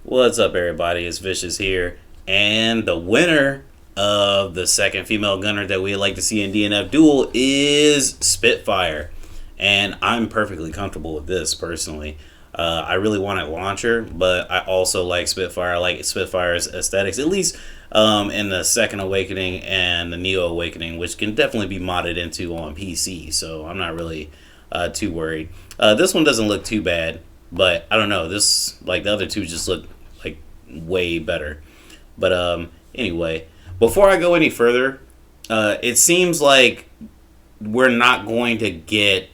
What's up, everybody? It's Vicious here, and the winner of the second female gunner that we'd like to see in DNF Duel is Spitfire, and I'm perfectly comfortable with this personally. I really wanted Launcher, but I also like Spitfire. I like Spitfire's aesthetics, at least in the Second Awakening and the Neo Awakening, which can definitely be modded into on PC. So I'm not really too worried. This one doesn't look too bad, but I don't know. This, like the other two, just look like way better. But anyway, before I go any further, it seems like we're not going to get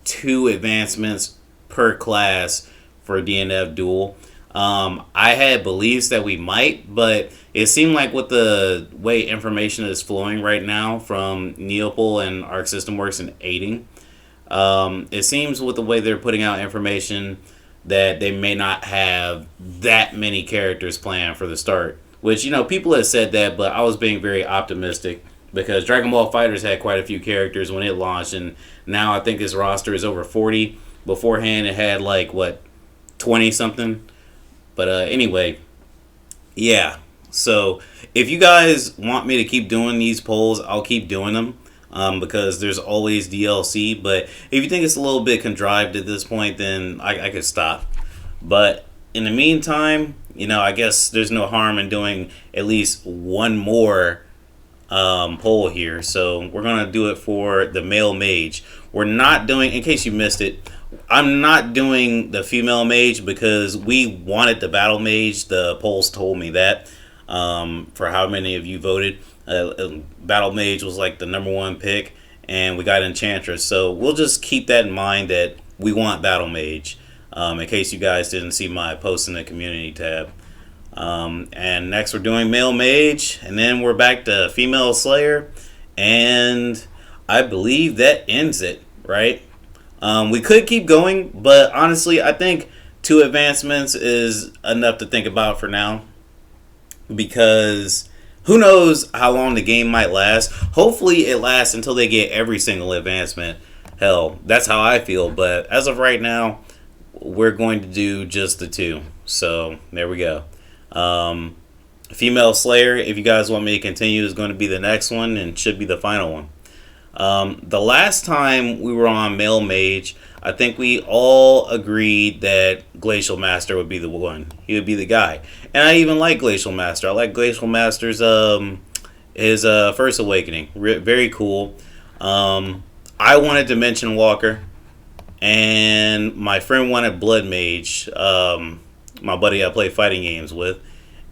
two advancements per class for DNF Duel. I had beliefs that we might, but it seemed like with the way information is flowing right now from Neopol and Arc System Works and aiding, it seems with the way they're putting out information that they may not have that many characters planned for the start. Which, people have said that, but I was being very optimistic because Dragon Ball FighterZ had quite a few characters when it launched, and now I think its roster is over 40. Beforehand, it had 20 something. But anyway, yeah. So if you guys want me to keep doing these polls, I'll keep doing them. Because there's always DLC. But if you think it's a little bit contrived at this point, then I could stop. But in the meantime, I guess there's no harm in doing at least one more poll here. So we're going to do it for the male mage. We're not doing, in case you missed it, I'm not doing the female mage because we wanted the battle mage. The polls told me that for how many of you voted. Battle Mage was like the number one pick, and we got Enchantress. So we'll just keep that in mind that we want Battle Mage, in case you guys didn't see my post in the community tab. And next we're doing Male Mage, and then we're back to Female Slayer, and I believe that ends it, right? We could keep going, but honestly, I think 2 advancements is enough to think about for now, because who knows how long the game might last. Hopefully it lasts until they get every single advancement. Hell, that's how I feel. But as of right now, we're going to do just the 2. So there we go. Female Slayer, if you guys want me to continue, is going to be the next one and should be the final one. The last time we were on Male Mage, I think we all agreed that Glacial Master would be the one. He would be the guy. And I even like Glacial Master. I like Glacial Master's his First Awakening. Very cool. I wanted to mention Walker. And my friend wanted Blood Mage. My buddy I play fighting games with.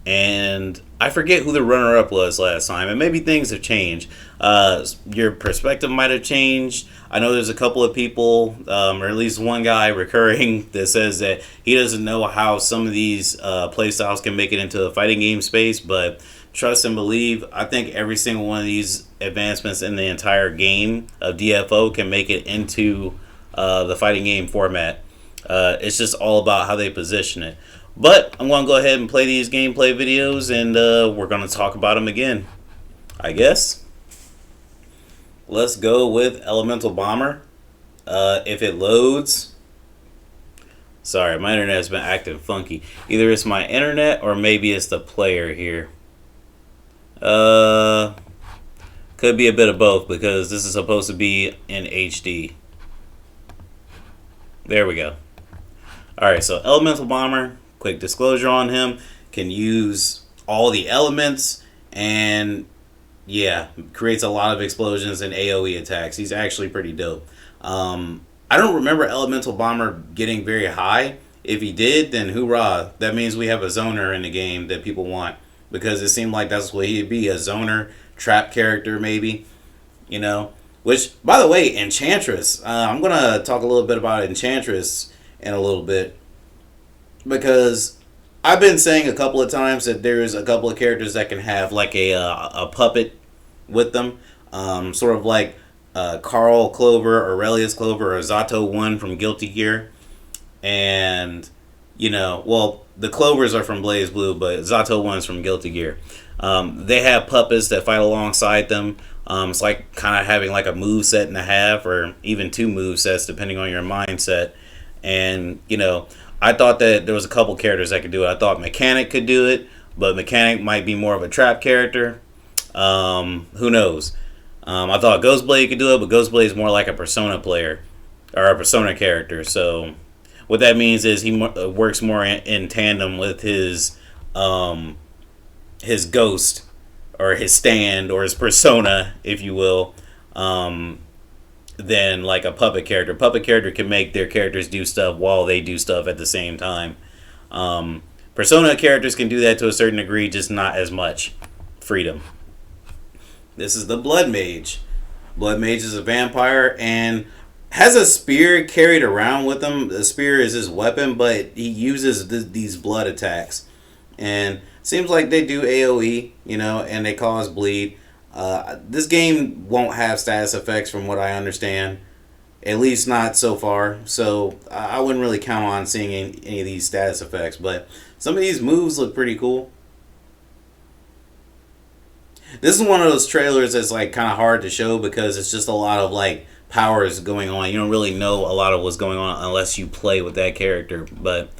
And I forget who the runner-up was last time, and maybe things have changed. Your perspective might have changed. I know there's a couple of people, or at least one guy recurring, that says that he doesn't know how some of these playstyles can make it into the fighting game space, but trust and believe, I think every single one of these advancements in the entire game of DFO can make it into the fighting game format. It's just all about how they position it. But I'm going to go ahead and play these gameplay videos, and we're going to talk about them again, I guess. Let's go with Elemental Bomber. If it loads. Sorry, my internet has been acting funky. Either it's my internet or maybe it's the player here. Could be a bit of both because this is supposed to be in HD. There we go. Alright, so Elemental Bomber. Quick disclosure on him, can use all the elements, and yeah, creates a lot of explosions and AoE attacks. He's actually pretty dope. I don't remember Elemental Bomber getting very high. If he did, then hoorah. That means we have a zoner in the game that people want, because it seemed like that's what he'd be, a zoner trap character maybe, which, by the way, Enchantress, I'm gonna talk a little bit about Enchantress in a little bit, because I've been saying a couple of times that there's a couple of characters that can have like a puppet with them, sort of like Carl Clover, Aurelius Clover, or Zato 1 from Guilty Gear. And, well, the Clovers are from Blaze Blue, but Zato 1's from Guilty Gear. They have puppets that fight alongside them. It's like kind of having like a move set and a half, or even 2 move sets depending on your mindset. And, I thought that there was a couple characters that could do it. I thought Mechanic could do it, but Mechanic might be more of a trap character. Who knows? I thought Ghostblade could do it, but Ghostblade is more like a Persona player or a Persona character. So what that means is he works more in tandem with his ghost or his stand or his persona, if you will, than like a puppet character. Puppet character can make their characters do stuff while they do stuff at the same time. Persona characters can do that to a certain degree, just not as much freedom. This is the Blood Mage. Blood Mage is a vampire and has a spear carried around with him. The spear is his weapon, but he uses these blood attacks. And seems like they do AoE, and they cause bleed. This game won't have status effects from what I understand. At least not so far. So I wouldn't really count on seeing any of these status effects. But some of these moves look pretty cool. This is one of those trailers that's like kind of hard to show because it's just a lot of like powers going on. You don't really know a lot of what's going on unless you play with that character. But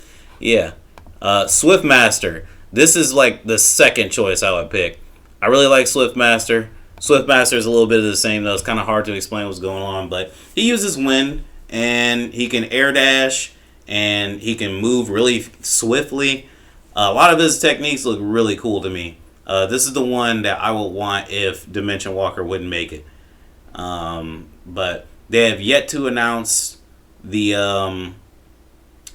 yeah, Swiftmaster. This is like the second choice I would pick. I really like Swiftmaster. Swiftmaster is a little bit of the same though. It's kind of hard to explain what's going on, but he uses wind and he can air dash and he can move really swiftly. A lot of his techniques look really cool to me. This is the one that I would want if Dimension Walker wouldn't make it. But they have yet to announce the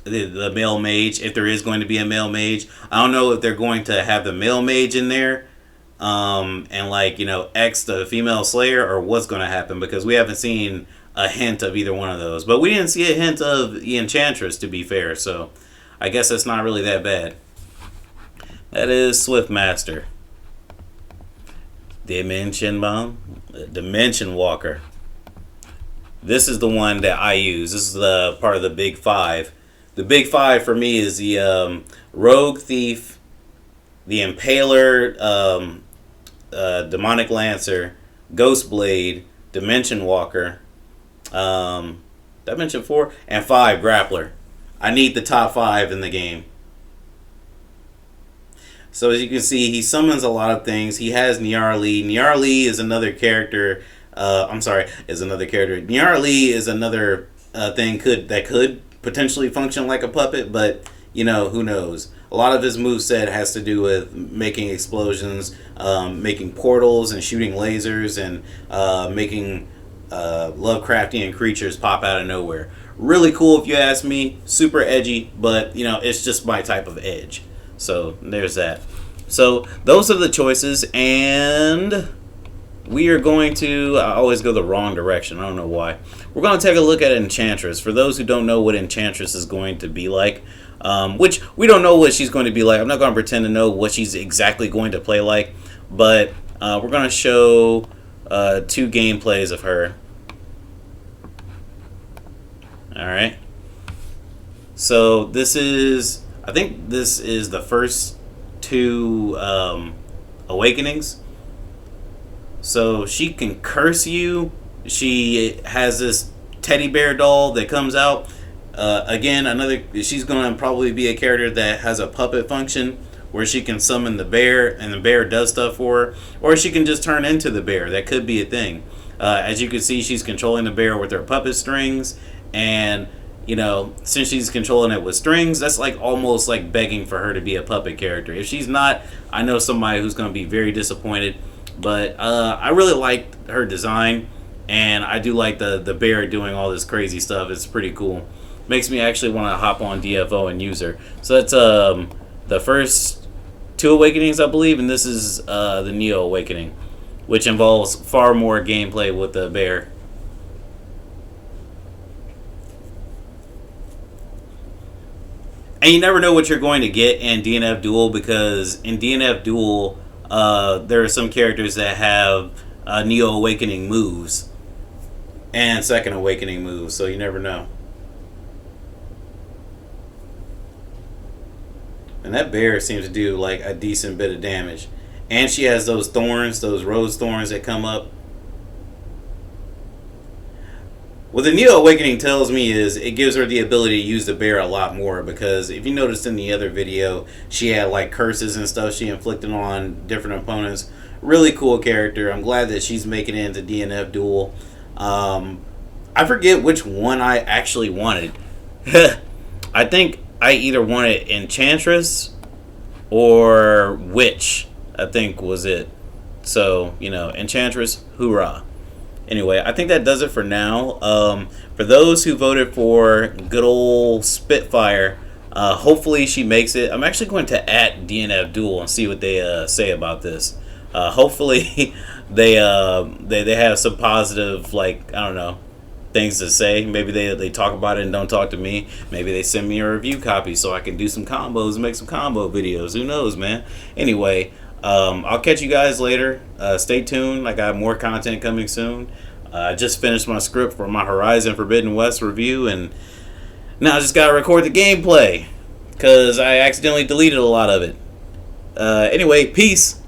male mage, if there is going to be a male mage. I don't know if they're going to have the male mage in there and like, X the female slayer, or what's going to happen, because we haven't seen a hint of either one of those. But we didn't see a hint of the Enchantress, to be fair, so I guess that's not really that bad. That is Swiftmaster. Dimension Walker. This is the one that I use. This is the part of the Big Five. The Big Five for me is the Rogue Thief, the Impaler, Demonic Lancer, Ghostblade, Dimension Walker, did I mention 4? And 5, Grappler. I need the top 5 in the game. So as you can see, he summons a lot of things. He has Nyarli. Nyarli is another character. Nyarli is another thing that could potentially function like a puppet, but who knows? A lot of his moveset has to do with making explosions, making portals, and shooting lasers, and making Lovecraftian creatures pop out of nowhere. Really cool if you ask me. Super edgy, but it's just my type of edge. So there's that. So those are the choices, and we are going to... I always go the wrong direction. I don't know why. We're going to take a look at Enchantress. For those who don't know what Enchantress is going to be like, which we don't know what she's going to be like. I'm not going to pretend to know what she's exactly going to play like, but we're going to show 2 gameplays of her. Alright. So this is... I think this is the first 2 awakenings. So she can curse you. She has this teddy bear doll that comes out. Again, she's going to probably be a character that has a puppet function where she can summon the bear and the bear does stuff for her. Or she can just turn into the bear. That could be a thing. As you can see, she's controlling the bear with her puppet strings. And since she's controlling it with strings, that's like almost like begging for her to be a puppet character. If she's not, I know somebody who's going to be very disappointed. But I really like her design, and I do like the bear doing all this crazy stuff. It's pretty cool. Makes me actually want to hop on DFO and use her. So that's the first 2 awakenings, I believe, and this is the Neo Awakening, which involves far more gameplay with the bear. And you never know what you're going to get in DNF Duel, because in DNF Duel, there are some characters that have Neo Awakening moves and Second Awakening moves, so you never know. And that bear seems to do like a decent bit of damage. And she has those thorns, those rose thorns that come up. What the Neo Awakening tells me is it gives her the ability to use the bear a lot more, because if you noticed in the other video, she had like curses and stuff she inflicted on different opponents. Really cool character. I'm glad that she's making it into DNF Duel. I forget which one I actually wanted. I think I either wanted Enchantress or Witch, I think was it. So, you know, Enchantress, hoorah. Anyway, I think that does it for now. For those who voted for good old Spitfire, hopefully she makes it. I'm actually going to @DNF Duel and see what they say about this. Hopefully they have some positive, like, I don't know, things to say. Maybe they talk about it and don't talk to me. Maybe they send me a review copy so I can do some combos and make some combo videos. Who knows, man? Anyway, I'll catch you guys later. Stay tuned. I got more content coming soon. I just finished my script for my Horizon Forbidden West review, and now I just gotta record the gameplay because I accidentally deleted a lot of it. Anyway, peace.